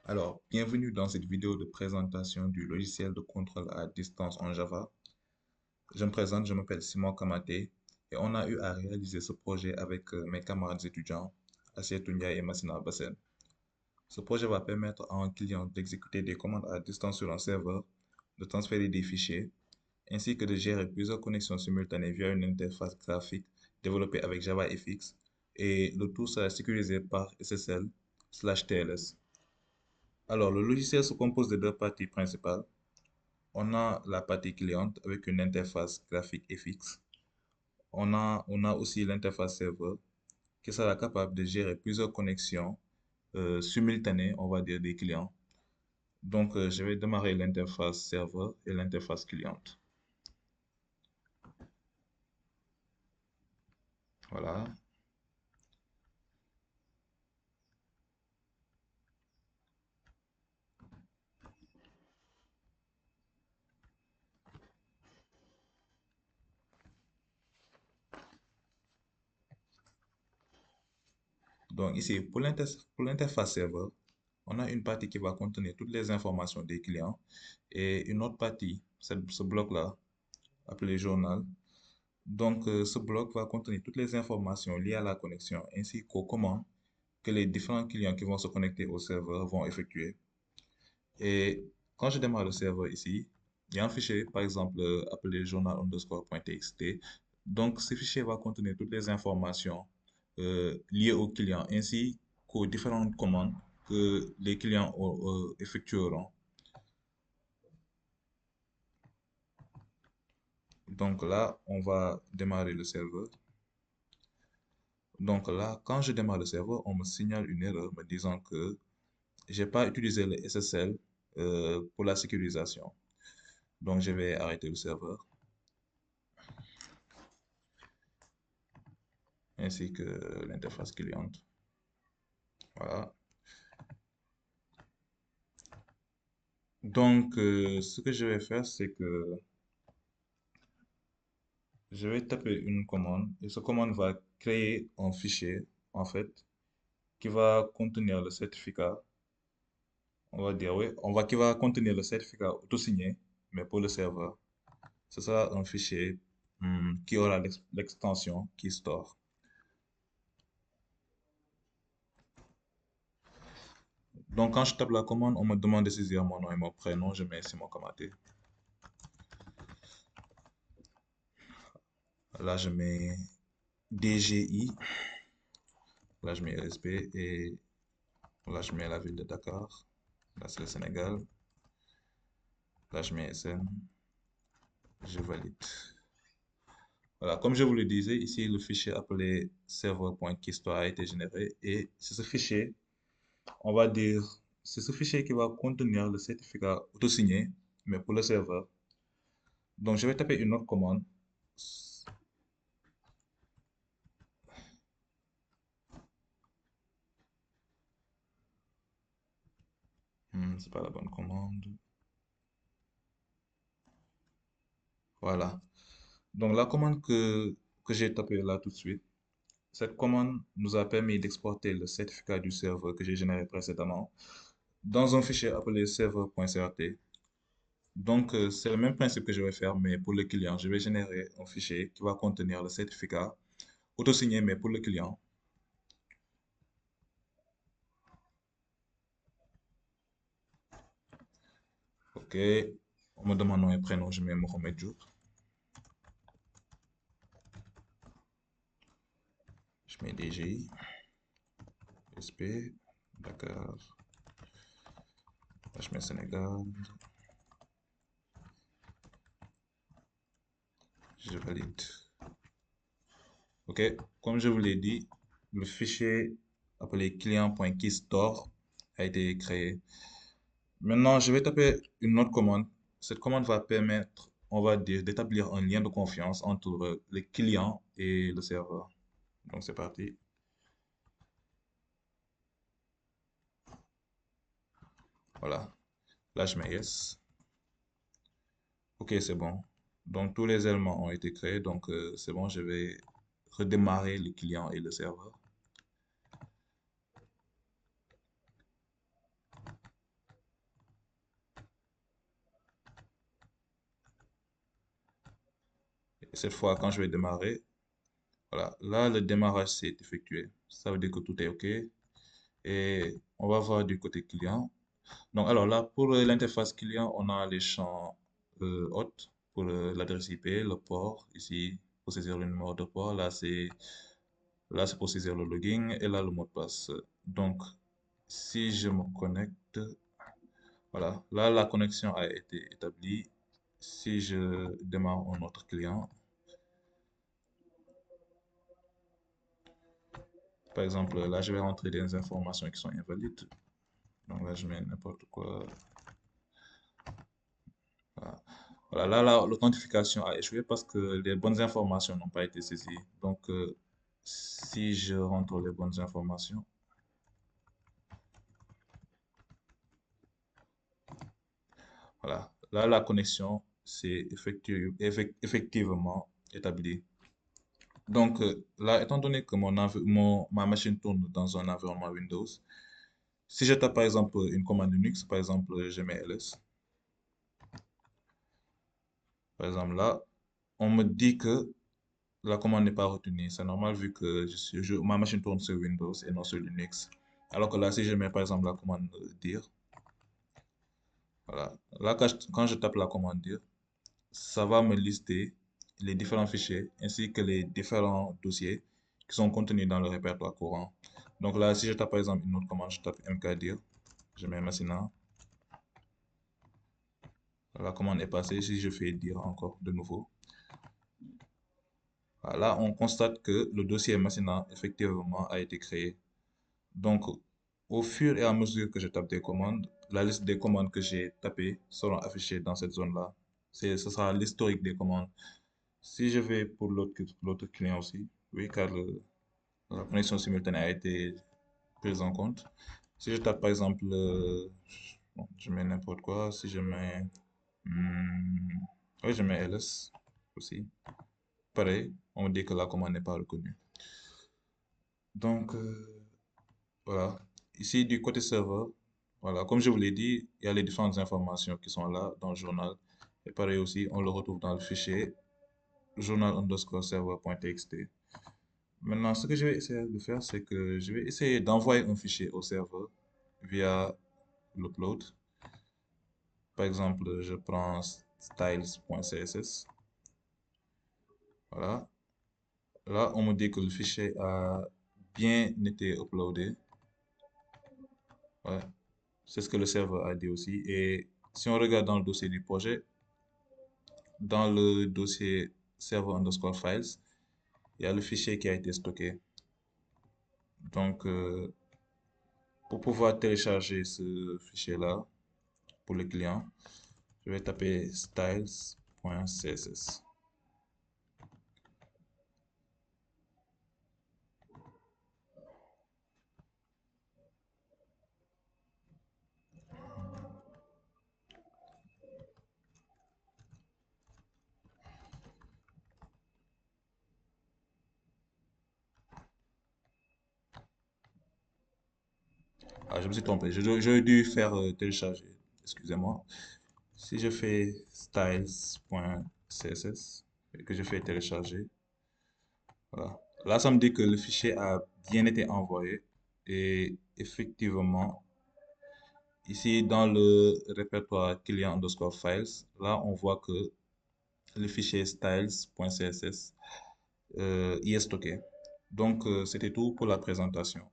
Alors, bienvenue dans cette vidéo de présentation du logiciel de contrôle à distance en Java. Je me présente, je m'appelle Simon Kamaté et on a eu à réaliser ce projet avec mes camarades étudiants, Assietou Ndiaye et Massina Bassène. Ce projet va permettre à un client d'exécuter des commandes à distance sur un serveur, de transférer des fichiers, ainsi que de gérer plusieurs connexions simultanées via une interface graphique développée avec JavaFX et le tout sera sécurisé par SSL/TLS. Alors, le logiciel se compose de deux parties principales. On a la partie cliente avec une interface graphique FX. On a aussi l'interface serveur qui sera capable de gérer plusieurs connexions simultanées, on va dire, des clients. Donc, je vais démarrer l'interface serveur et l'interface cliente. Voilà. Donc, ici, pour l'interface serveur, on a une partie qui va contenir toutes les informations des clients et une autre partie, ce bloc-là, appelé journal. Donc, ce bloc va contenir toutes les informations liées à la connexion ainsi qu'aux commandes que les différents clients qui vont se connecter au serveur vont effectuer. Et quand je démarre le serveur ici, il y a un fichier, par exemple, appelé journal underscore.txt. Donc, ce fichier va contenir toutes les informations liées aux clients ainsi qu'aux différentes commandes que les clients effectueront. Donc là, on va démarrer le serveur. Donc là, quand je démarre le serveur, on me signale une erreur me disant que j'ai pas utilisé le SSL pour la sécurisation. Donc je vais arrêter le serveur ainsi que l'interface cliente. Voilà. Donc ce que je vais faire, c'est que je vais taper une commande et cette commande va créer un fichier en fait qui va contenir le certificat. On va dire oui, qui va contenir le certificat auto-signé, mais pour le serveur. Ce sera un fichier qui aura l'extension qui store. Donc, quand je tape la commande, on me demande de saisir mon nom et mon prénom. Je mets Simon Kamaté. Là, je mets DGI. Là, je mets ESP. Et là, je mets la ville de Dakar. Là, c'est le Sénégal. Là, je mets SN. Je valide. Voilà, comme je vous le disais, ici, le fichier appelé serveur.keystore a été généré. Et c'est ce fichier, on va dire, c'est ce fichier qui va contenir le certificat auto-signé, mais pour le serveur. Donc, je vais taper une autre commande. C'est pas la bonne commande. Voilà. Donc, la commande que j'ai tapée là tout de suite, cette commande nous a permis d'exporter le certificat du serveur que j'ai généré précédemment dans un fichier appelé serveur.crt. Donc, c'est le même principe que je vais faire, mais pour le client. Je vais générer un fichier qui va contenir le certificat auto-signé, mais pour le client. OK. On me demande nom et prénom, je mets Mohamed Diouf. Je mets DGI, SP, Dakar. Là, je mets Sénégal. Je valide. OK. Comme je vous l'ai dit, le fichier appelé client.keystore a été créé. Maintenant, je vais taper une autre commande. Cette commande va permettre, on va dire, d'établir un lien de confiance entre le client et le serveur. Donc, c'est parti. Voilà. Là, je mets yes. OK, c'est bon. Donc, tous les éléments ont été créés. Donc, c'est bon. Je vais redémarrer le client et le serveur. cette fois, quand je vais démarrer, voilà, là, le démarrage s'est effectué. Ça veut dire que tout est OK. Et on va voir du côté client. Donc, alors là, pour l'interface client, on a les champs hôtes pour l'adresse IP, le port, ici, pour saisir le numéro de port. Là, c'est pour saisir le login et là, le mot de passe. Donc, si je me connecte, voilà, là, la connexion a été établie. Si je démarre un autre client, par exemple, là, je vais rentrer des informations qui sont invalides. Donc là, je mets n'importe quoi. Voilà. Voilà, là, l'authentification a échoué parce que les bonnes informations n'ont pas été saisies. Donc, si je rentre les bonnes informations, voilà, là, la connexion s'est effectivement établie. Donc, là, étant donné que ma machine tourne dans un environnement Windows, si je tape par exemple une commande Linux, par exemple, je mets ls, par exemple là, on me dit que la commande n'est pas retenue. C'est normal vu que ma machine tourne sur Windows et non sur Linux. Alors que là, si je mets par exemple la commande dire, voilà. Là, quand je tape la commande dire, ça va me lister les différents fichiers ainsi que les différents dossiers qui sont contenus dans le répertoire courant. Donc là, si je tape par exemple une autre commande, je tape mkdir, je mets Messina, la commande est passée. Si je fais dire encore de nouveau, là, on constate que le dossier Messina effectivement a été créé. Donc, au fur et à mesure que je tape des commandes, la liste des commandes que j'ai tapées seront affichées dans cette zone-là. Ce sera l'historique des commandes. Si je vais pour l'autre client aussi, oui, car la connexion simultanée a été prise en compte. Si je tape par exemple, bon, je mets n'importe quoi, si je mets, oui, je mets ls aussi. Pareil, on me dit que la commande n'est pas reconnue. Donc, voilà. Ici, du côté serveur, voilà, comme je vous l'ai dit, il y a les différentes informations qui sont là dans le journal. Et pareil aussi, on le retrouve dans le fichier journal underscore server.txt. Maintenant, ce que je vais essayer de faire, c'est que je vais essayer d'envoyer un fichier au serveur via l'upload. Par exemple, je prends styles.css. Voilà. Là, on me dit que le fichier a bien été uploadé. Ouais. C'est ce que le serveur a dit aussi. Et si on regarde dans le dossier du projet, dans le dossier server underscore files, il y a le fichier qui a été stocké. Donc, pour pouvoir télécharger ce fichier-là pour le client, je vais taper styles.css. Ah, je me suis trompé. J'aurais dû faire télécharger. Excusez-moi. Si je fais styles.css et que je fais télécharger, voilà. Là, ça me dit que le fichier a bien été envoyé. Et effectivement, ici dans le répertoire client underscore files, là, on voit que le fichier styles.css y est stocké. Donc, c'était tout pour la présentation.